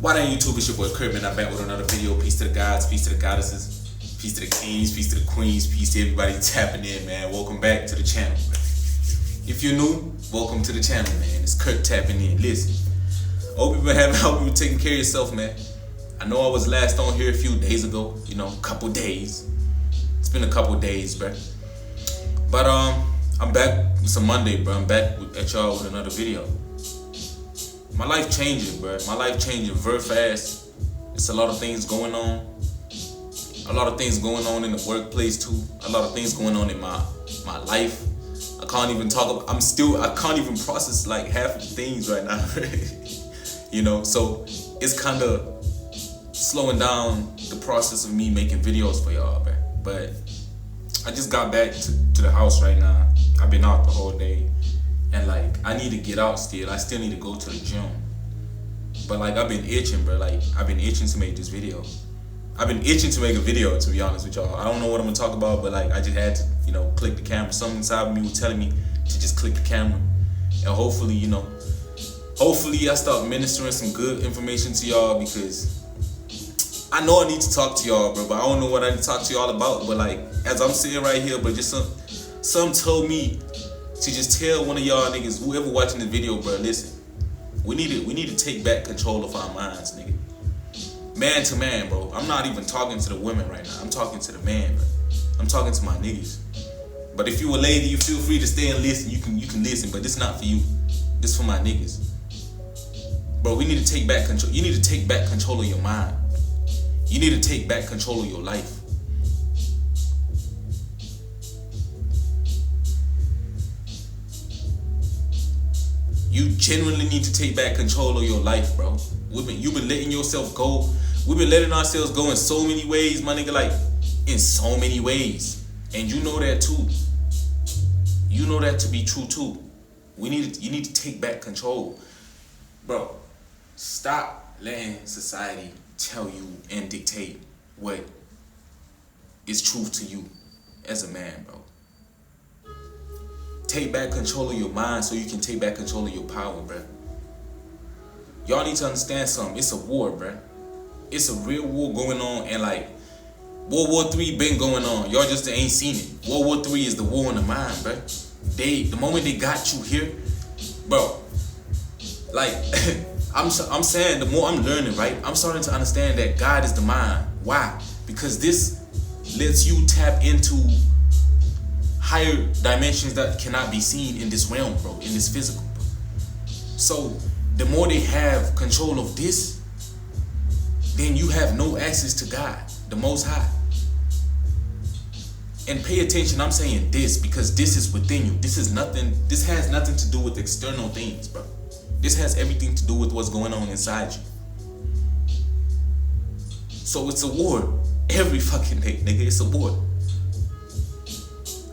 Why done YouTube? It's your boy Kurt, man. I'm back with another video. Peace to the gods, peace to the goddesses, peace to the kings, peace to the queens, peace to everybody tapping in, man. Welcome back to the channel. If you're new, welcome to the channel, man. It's Kurt tapping in. Listen, hope you been taking care of yourself, man. I know I was last on here a few days ago, a couple days. It's been a couple days, bro. But I'm back. It's a Monday, bro. I'm back at y'all with another video. My life changing, bro. My life changing very fast. It's a lot of things going on. A lot of things going on in the workplace too. A lot of things going on in my life. I can't even talk about, I can't even process like half of the things right now. So it's kind of slowing down the process of me making videos for y'all, bro. But I just got back to the house right now. I've been out the whole day. And I need to get out still. I still need to go to the gym. But I've been itching, bro. I've been itching to make this video. I've been itching to make a video, to be honest with y'all. I don't know what I'm gonna talk about, but I just had to, click the camera. Something inside of me was telling me to just click the camera. And hopefully, hopefully I start ministering some good information to y'all, because I know I need to talk to y'all, bro, but I don't know what I need to talk to y'all about. But as I'm sitting right here, but just some told me to just tell one of y'all niggas, whoever watching this video, bro, listen. We need to take back control of our minds, nigga. Man to man, bro. I'm not even talking to the women right now. I'm talking to the man, bro. I'm talking to my niggas. But if you a lady, you feel free to stay and listen. You can listen, but this not for you. This for my niggas. Bro, we need to take back control. You need to take back control of your mind. You need to take back control of your life. You genuinely need to take back control of your life, bro. You've been letting yourself go. We've been letting ourselves go in so many ways, my nigga, in so many ways. And you know that too. You know that to be true too. You need to take back control. Bro, stop letting society tell you and dictate what is truth to you as a man, bro. Take back control of your mind so you can take back control of your power, bruh. Y'all need to understand something. It's a war, bruh. It's a real war going on, and World War III been going on. Y'all just ain't seen it. World War III is the war on the mind, bruh. The moment they got you here, bro, I'm saying, the more I'm learning, right, I'm starting to understand that God is the mind. Why? Because this lets you tap into higher dimensions that cannot be seen in this realm, bro, in this physical, bro. So the more they have control of this, then you have no access to God, the Most High. And pay attention, I'm saying this because this is within you. This has nothing to do with external things, bro. This has everything to do with what's going on inside you. So it's a war every fucking day, nigga. It's a war.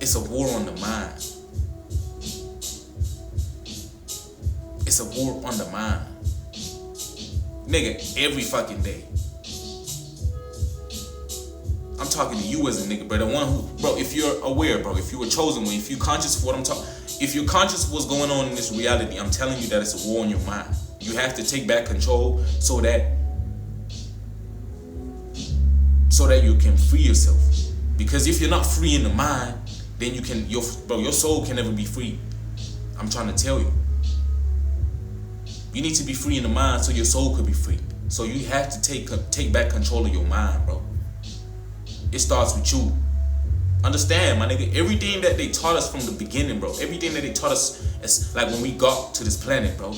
It's a war on the mind. It's a war on the mind. Nigga, every fucking day. I'm talking to you as a nigga, bro. The one who, bro, if you're aware, bro, if you were chosen one, if you're conscious of what I'm talking, if you're conscious of what's going on in this reality, I'm telling you that it's a war on your mind. You have to take back control so that you can free yourself. Because if you're not free in the mind, then your soul can never be free. I'm trying to tell you. You need to be free in the mind so your soul could be free. So you have to take back control of your mind, bro. It starts with you. Understand, my nigga, everything that they taught us from the beginning, bro, everything that they taught us as when we got to this planet, bro,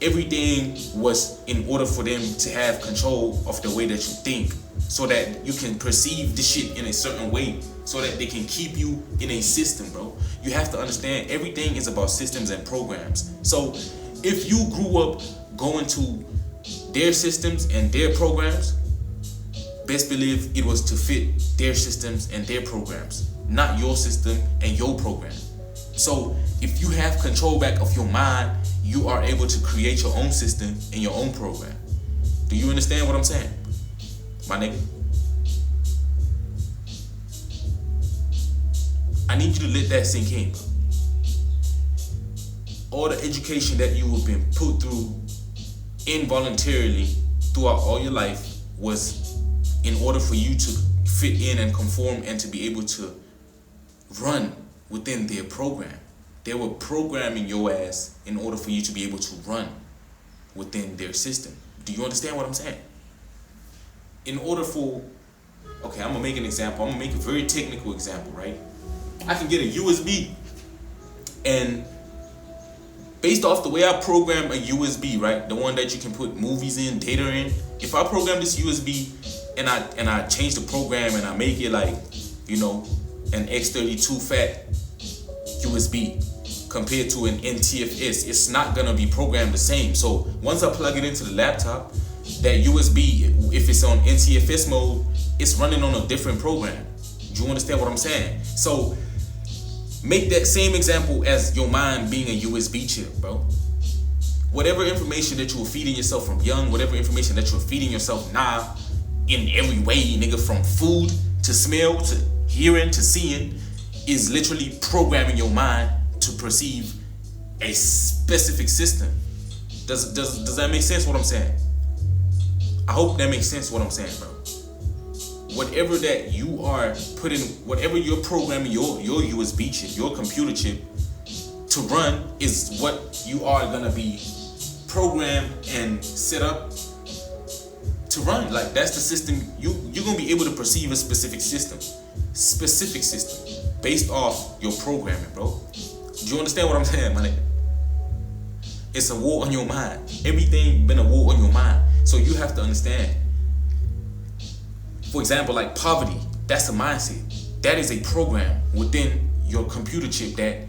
everything was in order for them to have control of the way that you think, so that you can perceive this shit in a certain way, so that they can keep you in a system, bro. You have to understand, everything is about systems and programs. So if you grew up going to their systems and their programs, best believe it was to fit their systems and their programs, not your system and your program. So if you have control back of your mind, you are able to create your own system and your own program. Do you understand what I'm saying, my nigga? I need you to let that sink in, bro. All the education that you have been put through involuntarily throughout all your life was in order for you to fit in and conform and to be able to run within their program. They were programming your ass in order for you to be able to run within their system. Do you understand what I'm saying? In order for, okay, I'm gonna make an example. I'm gonna make a very technical example, right? I can get a USB, and based off the way I program a USB, right, the one that you can put movies in, data in, if I program this USB and I change the program and I make it like, you know, an X32 fat USB compared to an NTFS, it's not gonna be programmed the same. So once I plug it into the laptop, that USB, if it's on NTFS mode, it's running on a different program. Do you understand what I'm saying? So make that same example as your mind being a USB chip, bro. Whatever information that you were feeding yourself from young, whatever information that you're feeding yourself now, in every way, nigga, from food to smell to hearing to seeing, is literally programming your mind to perceive a specific system. Does that make sense what I'm saying? I hope that makes sense what I'm saying, bro. Whatever that you are putting, whatever you're programming your USB chip, your computer chip to run, is what you are gonna be programmed and set up to run. Like, that's the system. You're gonna be able to perceive a specific system based off your programming, bro. Do you understand what I'm saying, my nigga? It's a war on your mind. Everything been a war on your mind. So you have to understand. For example, like poverty, that's a mindset. That is a program within your computer chip that,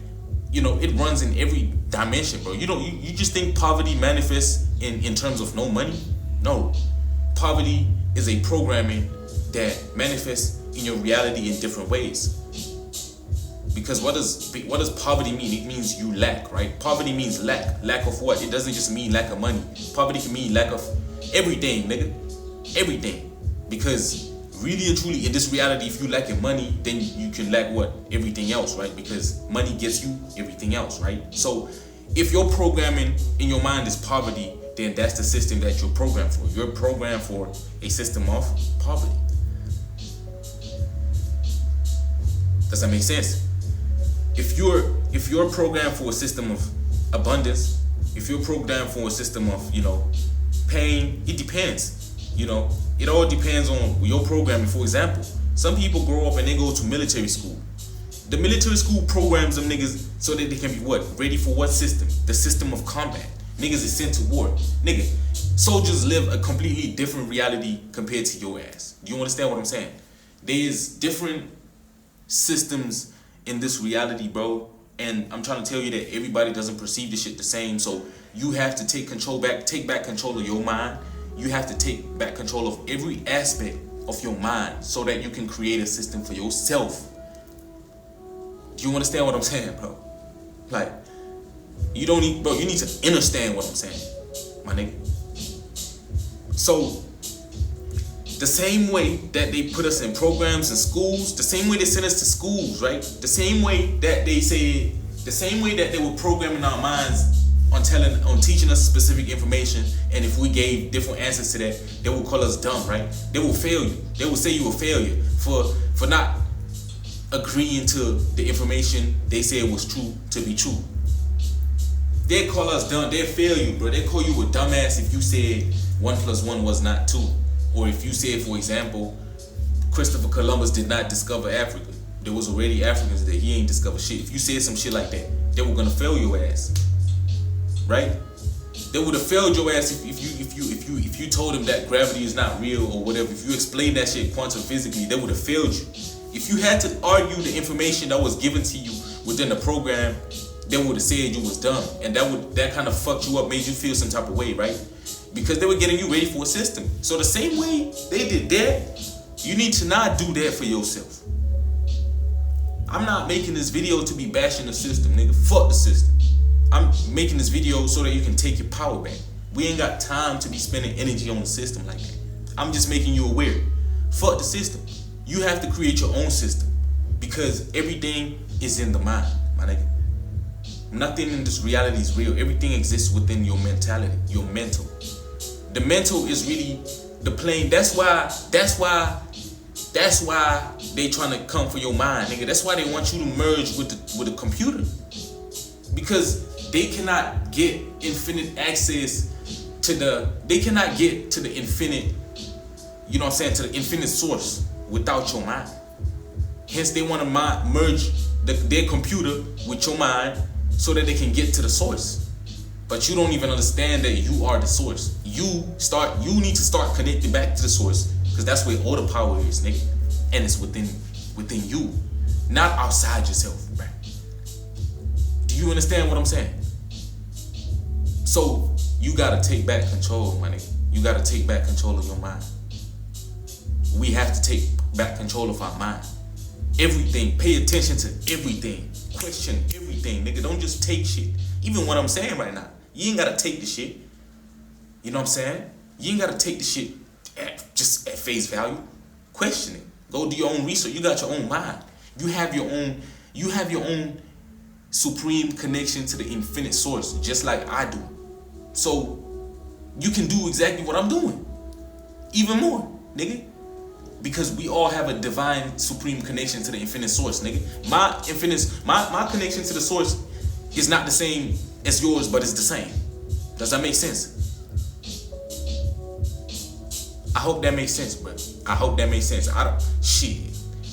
you know, it runs in every dimension, bro. You just think poverty manifests in terms of no money? No. Poverty is a programming that manifests in your reality in different ways. Because what does poverty mean? It means you lack, right? Poverty means lack. Lack of what? It doesn't just mean lack of money. Poverty can mean lack of everything, nigga. Everything. Because really and truly, in this reality, if you lack your money, then you can lack what? Everything else, right? Because money gets you everything else, right? So if your programming in your mind is poverty, then that's the system that you're programmed for. You're programmed for a system of poverty. Does that make sense? If you're programmed for a system of abundance, if you're programmed for a system of, you know, pain, it depends. You know, it all depends on your programming. For example, some people grow up and they go to military school. The military school programs them niggas so that they can be what? Ready for what system? The system of combat. Niggas is sent to war. Nigga, soldiers live a completely different reality compared to your ass. Do you understand what I'm saying? There's different systems in this reality, bro, and I'm trying to tell you that everybody doesn't perceive this shit the same. So you have to take back control of your mind. You have to take back control of every aspect of your mind so that you can create a system for yourself. Do you understand what I'm saying, bro? Like, you need to understand what I'm saying, my nigga. So the same way that they put us in programs in schools, the same way they sent us to schools, right? The same way that they were programming our minds on teaching us specific information, and if we gave different answers to that, they will call us dumb, right? They will fail you. They will say you a failure for not agreeing to the information they said was true to be true. They call us dumb. They fail you, bro. They call you a dumbass if you said 1 + 1 was not 2. Or if you said, for example, Christopher Columbus did not discover Africa. There was already Africans there. He ain't discovered shit. If you said some shit like that, they were gonna fail your ass, right? They would have failed your ass if you told them that gravity is not real or whatever. If you explained that shit quantum physically, they would have failed you. If you had to argue the information that was given to you within the program, they would have said you was dumb, and that kind of fucked you up, made you feel some type of way, right? Because they were getting you ready for a system. So the same way they did that, you need to not do that for yourself. I'm not making this video to be bashing the system, nigga. Fuck the system. I'm making this video so that you can take your power back. We ain't got time to be spending energy on the system like that. I'm just making you aware. Fuck the system. You have to create your own system because everything is in the mind, my nigga. Nothing in this reality is real. Everything exists within your mentality, your mental. The mental is really the plane. That's why they trying to come for your mind, nigga. That's why they want you to merge with the computer. Because they cannot get infinite access they cannot get to the infinite, you know what I'm saying, to the infinite source without your mind. Hence they want to merge their computer with your mind so that they can get to the source. But you don't even understand that you are the source. You need to start connecting back to the source, because that's where all the power is, nigga. And it's within you, not outside yourself, right? Do you understand what I'm saying? So you gotta take back control, my nigga. You gotta take back control of your mind. We have to take back control of our mind. Everything, pay attention to everything. Question everything, nigga. Don't just take shit. Even what I'm saying right now. You ain't gotta take the shit. You know what I'm saying? You ain't gotta take the shit just at face value. Question it. Go do your own research. You got your own mind. You have your own supreme connection to the infinite source, just like I do. So you can do exactly what I'm doing. Even more, nigga. Because we all have a divine supreme connection to the infinite source, nigga. My connection to the source is not the same as yours, but it's the same. Does that make sense? I hope that makes sense, bro. I hope that makes sense. Shit.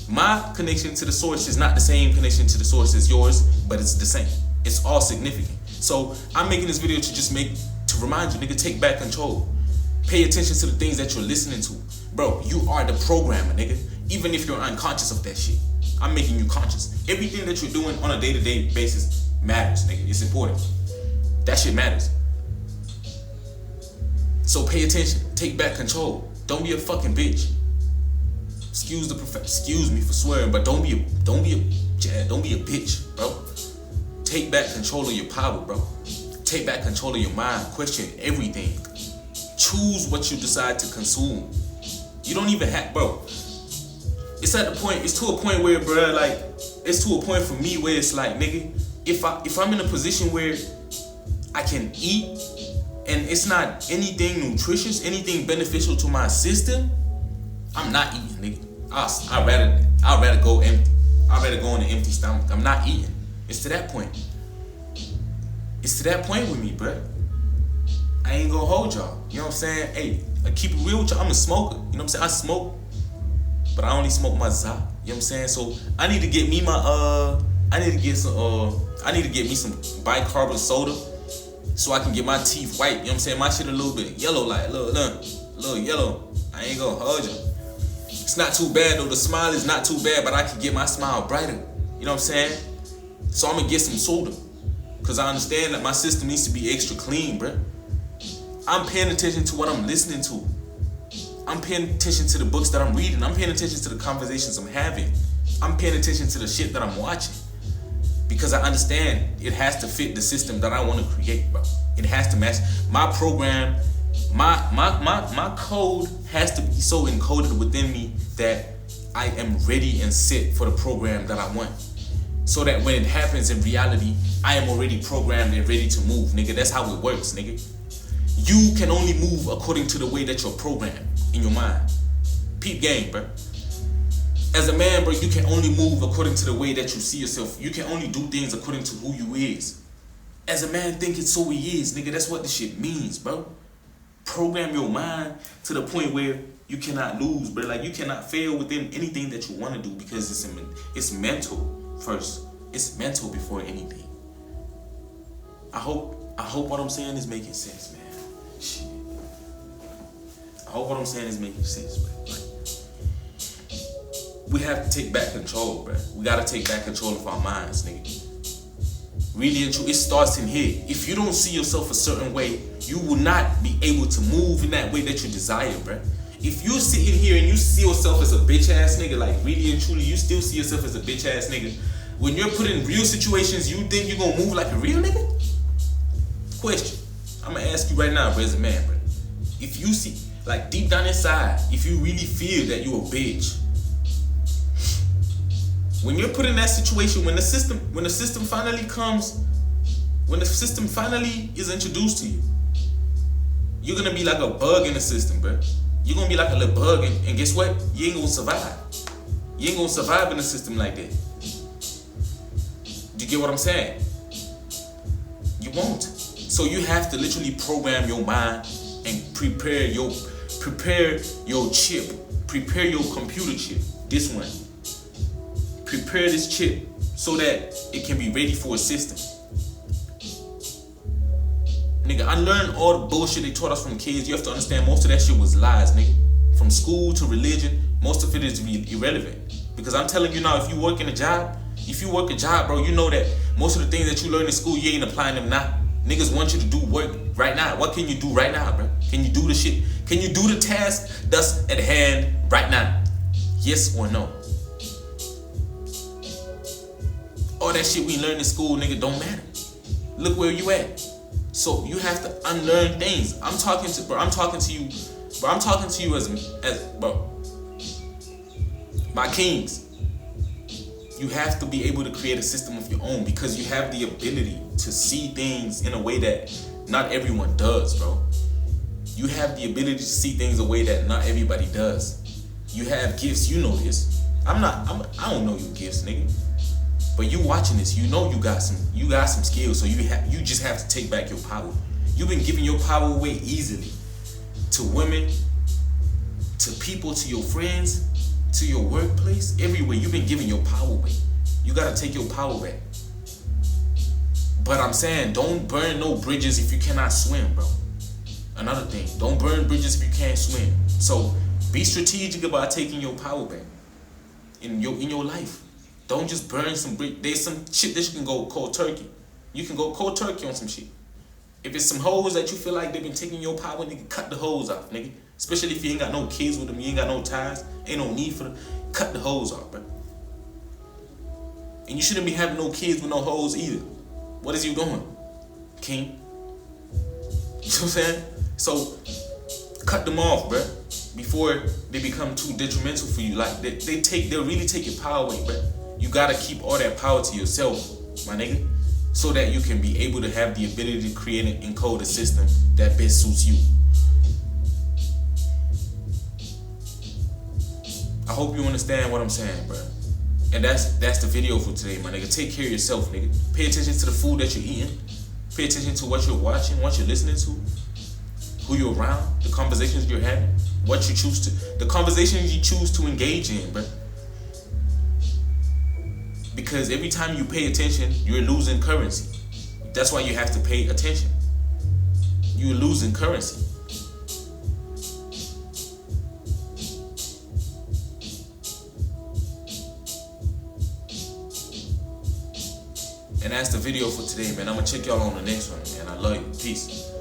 My connection to the source is not the same connection to the source as yours, but it's the same. It's all significant. So I'm making this video to remind you, nigga, take back control. Pay attention to the things that you're listening to. Bro, you are the programmer, nigga. Even if you're unconscious of that shit, I'm making you conscious. Everything that you're doing on a day-to-day basis matters, nigga. It's important. That shit matters. So pay attention. Take back control. Don't be a fucking bitch. Excuse me for swearing, but don't be a bitch, bro. Take back control of your power, bro. Take back control of your mind. Question everything. Choose what you decide to consume. You don't even have, bro. It's to a point where, bro, like, it's to a point for me where it's like, nigga, if I'm in a position where I can eat and it's not anything nutritious, anything beneficial to my system, I'm not eating, nigga. I'd rather go empty. I'd rather go on an empty stomach. I'm not eating. It's to that point. It's to that point with me, bro. I ain't gonna hold y'all. You know what I'm saying? Hey, I keep it real with y'all. I'm a smoker. You know what I'm saying? I smoke, but I only smoke my za. You know what I'm saying? So I need to get me I need to get me some bicarbonate soda so I can get my teeth white. You know what I'm saying? My shit a little bit yellow, like a little yellow. I ain't gonna hold you. It's not too bad though. The smile is not too bad, but I can get my smile brighter. You know what I'm saying? So I'm gonna get some soda, cause I understand that my system needs to be extra clean, bruh. I'm paying attention to what I'm listening to. I'm paying attention to the books that I'm reading. I'm paying attention to the conversations I'm having. I'm paying attention to the shit that I'm watching. Because I understand it has to fit the system that I want to create, bro. It has to match my program. My code has to be so encoded within me that I am ready and set for the program that I want. So that when it happens in reality, I am already programmed and ready to move, nigga. That's how it works, nigga. You can only move according to the way that you're programmed in your mind. Peep game, bro. As a man, bro, you can only move according to the way that you see yourself. You can only do things according to who you is. As a man thinking, so he is, nigga. That's what this shit means, bro. Program your mind to the point where you cannot lose, bro. Like, you cannot fail within anything that you want to do, because it's mental first. It's mental before anything. I hope what I'm saying is making sense, man. Shit. I hope what I'm saying is making sense, bro. Like, we have to take back control, bro. We gotta take back control of our minds, nigga. Really and true, it starts in here. If you don't see yourself a certain way, you will not be able to move in that way that you desire, bro. If you're sitting here and you see yourself as a bitch ass nigga, like really and truly, you still see yourself as a bitch ass nigga. When you're put in real situations, you think you're gonna move like a real nigga? Question. I'm gonna ask you right now, bro, as a man, bro. If you see, like deep down inside, if you really feel that you're a bitch, when you're put in that situation, when the system finally comes, when the system finally is introduced to you, You're gonna be like a bug in the system, bro. You're gonna be like a little bug, and guess what? You ain't gonna survive. You ain't gonna survive in a system like that. Do you get what I'm saying? You won't. So you have to literally program your mind and prepare your chip, prepare your computer chip. This one. Prepare this chip so that it can be ready for a system. Nigga, unlearn all the bullshit they taught us from kids. You have to understand most of that shit was lies, nigga. From school to religion, most of it is irrelevant. Because I'm telling you now, if you work a job, bro, you know that most of the things that you learn in school, you ain't applying them now. Niggas want you to do work right now. What can you do right now, bro? Can you do the shit? Can you do the task that's at hand right now? Yes or no? All that shit we learn in school, nigga, don't matter. Look where you at. So you have to unlearn things. I'm talking to you as bro. My kings. You have to be able to create a system of your own because you have the ability to see things in a way that not everyone does, bro. You have the ability to see things a way that not everybody does. You have gifts, you know this. I don't know your gifts, nigga. But you watching this, you know you got some skills, so you just have to take back your power. You've been giving your power away easily to women, to people, to your friends, to your workplace, everywhere. You've been giving your power away. You gotta take your power back. But I'm saying, don't burn no bridges if you cannot swim, bro. Another thing, don't burn bridges if you can't swim. So be strategic about taking your power back in your life. Don't just burn some bridge. There's some shit that you can go cold turkey. You can go cold turkey on some shit. If it's some hoes that you feel like they've been taking your power, nigga, cut the hoes off, nigga. Especially if you ain't got no kids with them, you ain't got no ties, ain't no need for them. Cut the hoes off, bro. And you shouldn't be having no kids with no hoes either. What is you doing, king? You know what I'm saying? So cut them off, bro, before they become too detrimental for you. Like they'll really take your power away, bro. You gotta keep all that power to yourself, my nigga, so that you can be able to have the ability to create and encode a system that best suits you. I hope you understand what I'm saying, bro. And that's the video for today, my nigga. Take care of yourself, nigga. Pay attention to the food that you're eating. Pay attention to what you're watching, what you're listening to, who you're around, the conversations you're having, the conversations you choose to engage in, bro. Because every time you pay attention, you're losing currency. That's why you have to pay attention. You're losing currency. And that's the video for today, man. I'm gonna check y'all on the next one, man. I love you. Peace.